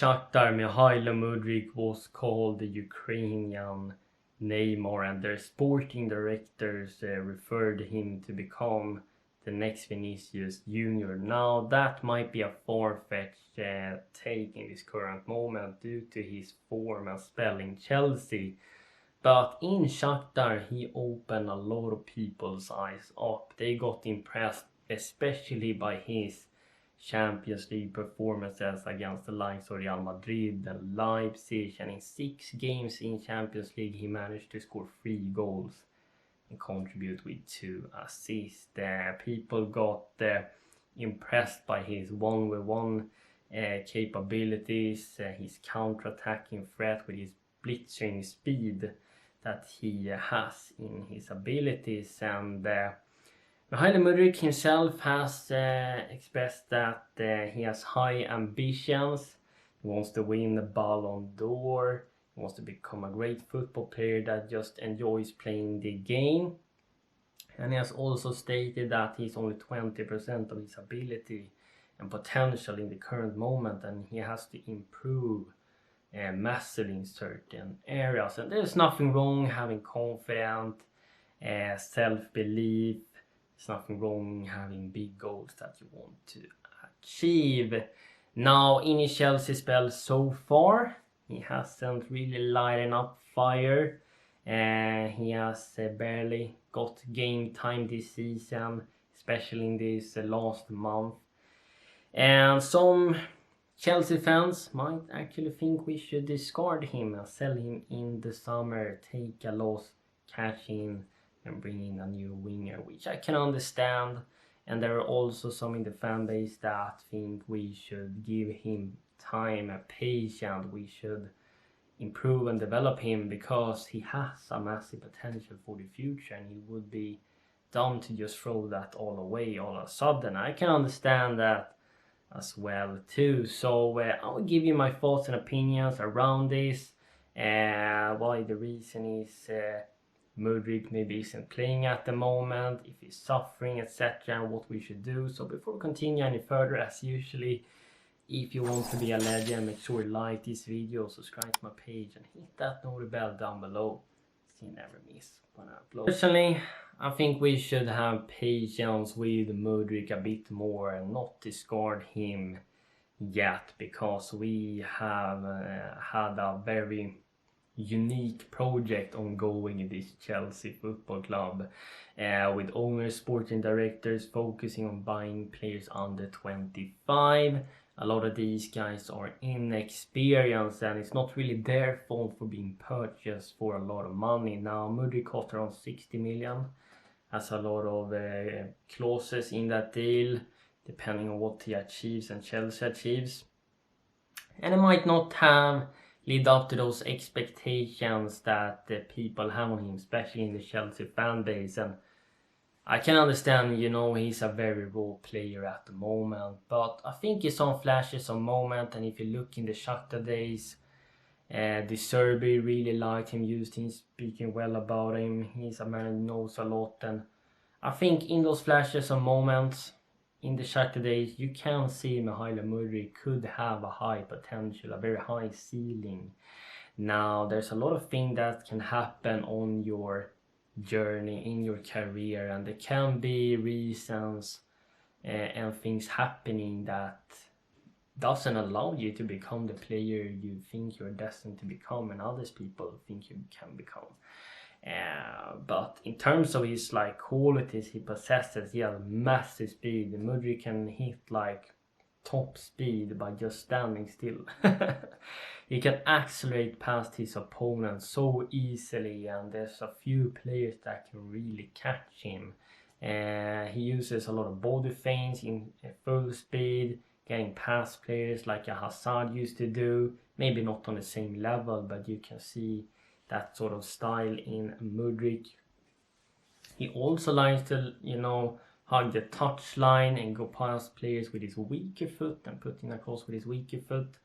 Shakhtar Mikhailo Mudryk was called the Ukrainian Neymar, and their sporting directors referred him to become the next Vinicius Junior. Now that might be a far-fetched take in this current moment due to his form and spell in Chelsea, but in Shakhtar he opened a lot of people's eyes up. They got impressed especially by his Champions League performances against the likes of Real Madrid and Leipzig, and in 6 games in Champions League he managed to score 3 goals and contribute with 2 assists. People got impressed by his one-on-one capabilities, his counter-attacking threat with his blitzing speed that he has in his abilities, and Mikhailo Mudryk himself has expressed that he has high ambitions. He wants to win the Ballon d'Or. He wants to become a great football player that just enjoys playing the game. And he has also stated that he's only 20% of his ability and potential in the current moment, and he has to improve massively in certain areas. And there's nothing wrong having confidence, self-belief. There's nothing wrong having big goals that you want to achieve. Now, in his Chelsea spell so far, he hasn't really lighted up fire. He has barely got game time this season, especially in this last month. And some Chelsea fans might actually think we should discard him and sell him in the summer, take a loss, cash in, and bring in a new winger, which I can understand. And there are also some in the fan base that think we should give him time and patience. We should improve and develop him because he has a massive potential for the future, and he would be dumb to just throw that all away all of a sudden. I can understand that as well too. So I will give you my thoughts and opinions around this, why the reason is Mudryk maybe isn't playing at the moment, if he's suffering, etc., and what we should do. So before we continue any further, as usually, if you want to be a legend, make sure you like this video, subscribe to my page, and hit that notification bell down below so you never miss when I upload. Personally, I think we should have patience with Mudryk a bit more and not discard him yet, because we have had a very unique project ongoing in this Chelsea football club, with owners, sporting directors focusing on buying players under 25. A lot of these guys are inexperienced, and it's not really their fault for being purchased for a lot of money. Now, Mudryk cost around 60 million, has a lot of clauses in that deal, depending on what he achieves and Chelsea achieves. And it might not have lived up to those expectations that the people have on him, especially in the Chelsea fan base. And I can understand, he's a very raw player at the moment, but I think he's on flashes of moment. And if you look in the Shakhtar days, the Serbi really liked him, used him, speaking well about him. He's a man who knows a lot, and I think in those flashes of moments in the Shakhtar days, you can see Mikhailo Mudryk could have a high potential, a very high ceiling. Now, there's a lot of things that can happen on your journey in your career, and there can be reasons and things happening that doesn't allow you to become the player you think you're destined to become and others people think you can become. But in terms of his qualities he possesses, he has massive speed. Mudryk can hit top speed by just standing still. He can accelerate past his opponent so easily, and there's a few players that can really catch him. He uses a lot of body feints in full speed, getting past players like a Hazard used to do. Maybe not on the same level, but you can see that sort of style in Mudryk. He also likes to, hug the touchline and go past players with his weaker foot and put in a cross with his weaker foot,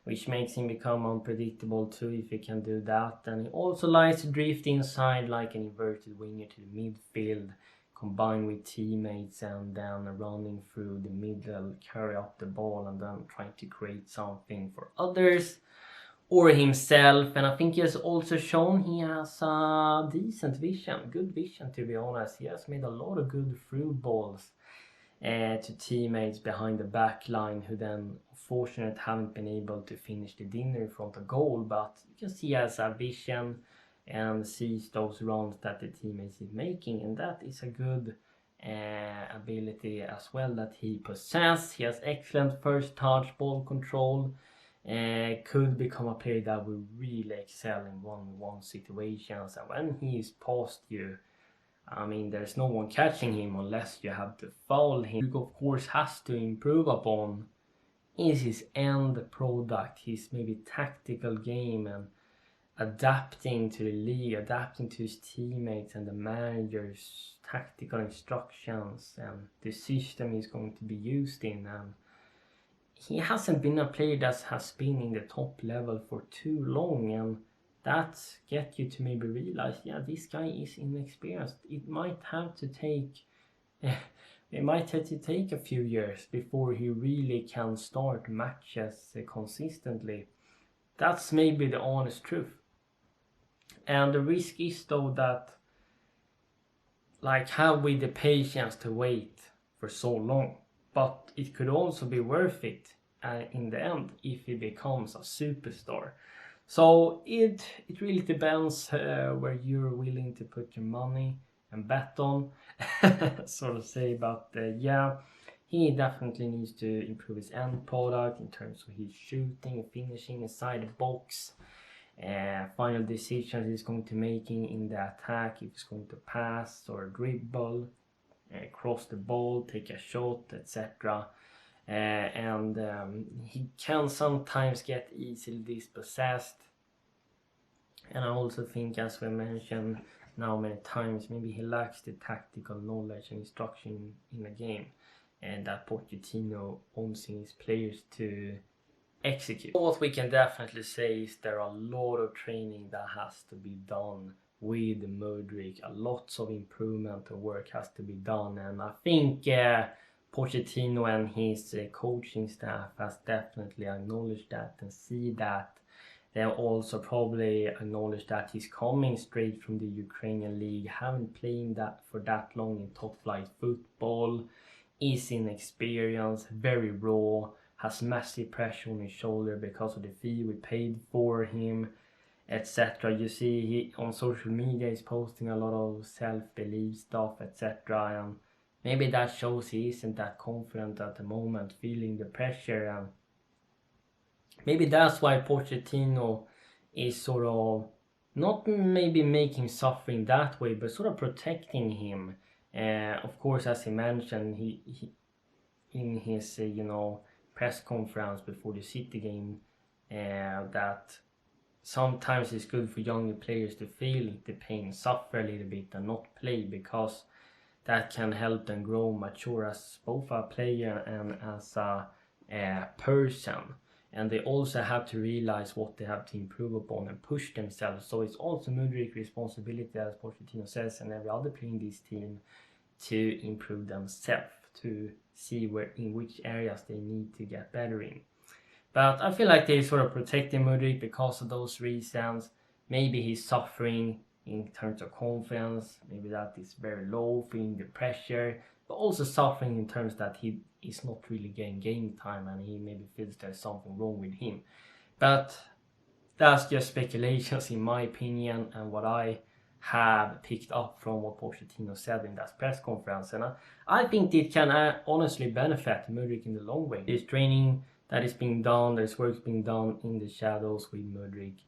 which makes him become unpredictable too if he can do that. And he also likes to drift inside like an inverted winger to the midfield, combined with teammates and then running through the middle, carry up the ball and then trying to create something for others or himself. And I think he has also shown he has a decent vision, good vision to be honest. He has made a lot of good through balls to teammates behind the back line who then unfortunately haven't been able to finish the dinner in front of goal, but you can see he has a vision and sees those runs that the teammates is making, and that is a good ability as well that he possesses. He has excellent first touch, ball control, could become a player that will really excel in one-on-one situations, and when he is past you, I mean, there's no one catching him unless you have to foul him. Mudryk of course has to improve upon is his end product, his maybe tactical game and adapting to the league, adapting to his teammates and the manager's tactical instructions and the system he's going to be used in. And he hasn't been a player that has been in the top level for too long, and that gets you to maybe realize, yeah, this guy is inexperienced. It might have to take a few years before he really can start matches consistently. That's maybe the honest truth. And the risk is though that, like, have we the patience to wait for so long? But it could also be worth it in the end if he becomes a superstar. So it really depends where you're willing to put your money and bet on, sort of say. But yeah, he definitely needs to improve his end product in terms of his shooting and finishing inside the box. Final decisions he's going to making in the attack, if he's going to pass or dribble, cross the ball, take a shot, etc. And he can sometimes get easily dispossessed. And I also think, as we mentioned now many times, maybe he lacks the tactical knowledge and instruction in the game, and that Pochettino owns his players to execute. What we can definitely say is there are a lot of training that has to be done with Mudryk. A lot of improvement and work has to be done, and I think Pochettino and his coaching staff has definitely acknowledged that and see that. They also probably acknowledge that he's coming straight from the Ukrainian league, haven't played that for that long in top flight football, is inexperienced, very raw, has massive pressure on his shoulder because of the fee we paid for him, etc. You see, he on social media is posting a lot of self-belief stuff, etc. And maybe that shows he isn't that confident at the moment, feeling the pressure, and maybe that's why Pochettino is sort of not maybe making suffering that way, but sort of protecting him. Of course, as he mentioned, he in his press conference before the City game, that sometimes it's good for younger players to feel the pain, suffer a little bit, and not play, because that can help them grow, mature as both a player and as a person. And they also have to realize what they have to improve upon and push themselves. So it's also Mudryk's responsibility, as Pochettino says, and every other player in this team, to improve themselves, to see in which areas they need to get better in. But I feel like they sort of protecting Mudryk because of those reasons. Maybe he's suffering in terms of confidence, maybe that is very low, feeling the pressure, but also suffering in terms that he is not really getting game time and he maybe feels there's something wrong with him. But that's just speculations in my opinion, and what I have picked up from what Pochettino said in that press conference. And I think it can honestly benefit Mudryk in the long way. There's training that is being done, there's work being done in the shadows with Mudryk,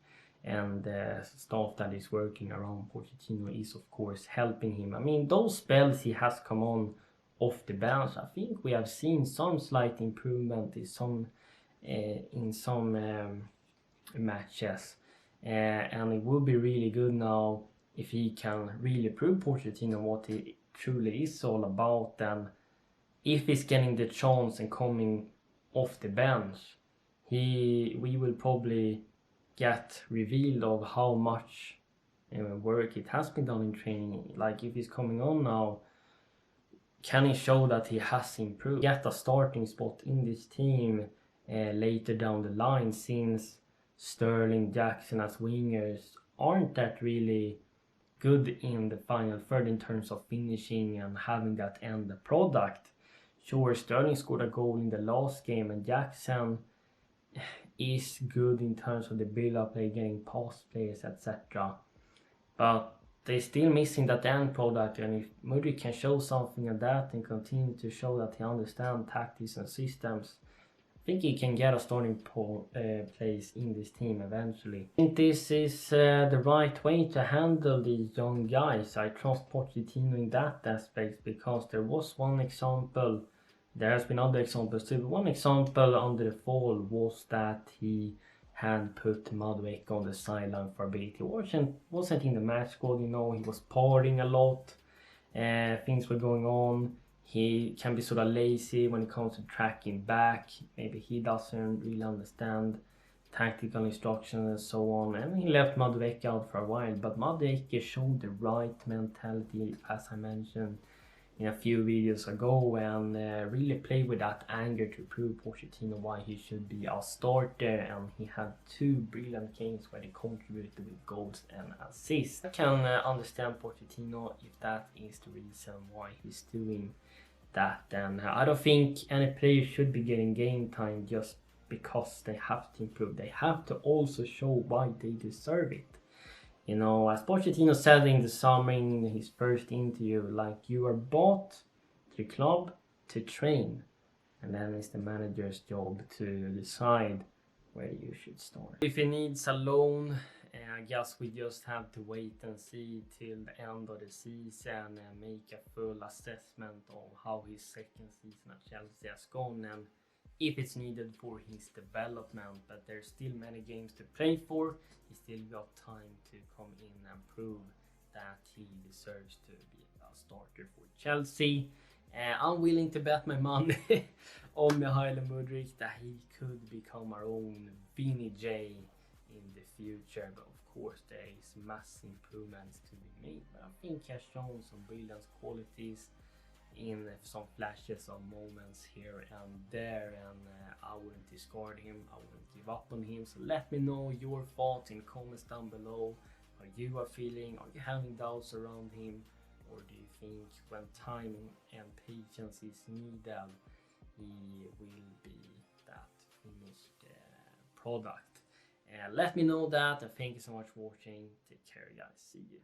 and the staff that is working around Pochettino is of course helping him. I mean, those spells he has come on off the bench, I think we have seen some slight improvement in some matches, and it would be really good now if he can really prove Pochettino what he truly is all about. And if he's getting the chance and coming off the bench, we will probably get revealed of how much work it has been done in training. Like if he's coming on now can he show that he has improved, get a starting spot in this team later down the line, since Sterling, Jackson as wingers aren't that really good in the final third in terms of finishing and having that end product. Sure, Sterling scored a goal in the last game, and Jackson is good in terms of the build-up play, getting past players, etc. But they're still missing that end product, and if Mudryk can show something of that and continue to show that he understands tactics and systems, I think he can get a starting place in this team eventually. I think this is the right way to handle these young guys. I trust Pochettino in that aspect, because there was one example, there has been other examples too, but one example under the fall was that he had put Mudryk on the sideline for a bit. He wasn't in the match squad, you know, he was partying a lot, things were going on. He can be sort of lazy when it comes to tracking back. Maybe he doesn't really understand tactical instructions and so on. And he left Mudryk out for a while. But Mudryk showed the right mentality, as I mentioned in a few videos ago, and really played with that anger to prove Pochettino why he should be a starter. And he had 2 brilliant games where he contributed with goals and assists. I can understand Pochettino if that is the reason why he's doing that. And I don't think any player should be getting game time just because they have to improve. They have to also show why they deserve it. You know, as Pochettino said in the summer in his first interview, like, you are bought to the club to train, and then it's the manager's job to decide where you should start. If he needs a loan, I guess we just have to wait and see till the end of the season and make a full assessment of how his second season at Chelsea has gone and if it's needed for his development. But there's still many games to play for. He still got time to come in and prove that he deserves to be a starter for Chelsea. I'm willing to bet my money on Mykhailo Mudryk that he could become our own Vinny J in the future. But of course there is massive improvements to be made. But I think he has shown some brilliant qualities in some flashes of moments here and there, and I wouldn't discard him, I wouldn't give up on him. So let me know your thoughts in comments down below, how you are feeling. Are you having doubts around him, or do you think when time and patience is needed he will be that finished product? Let me know that, and thank you so much for watching. Take care guys, see you.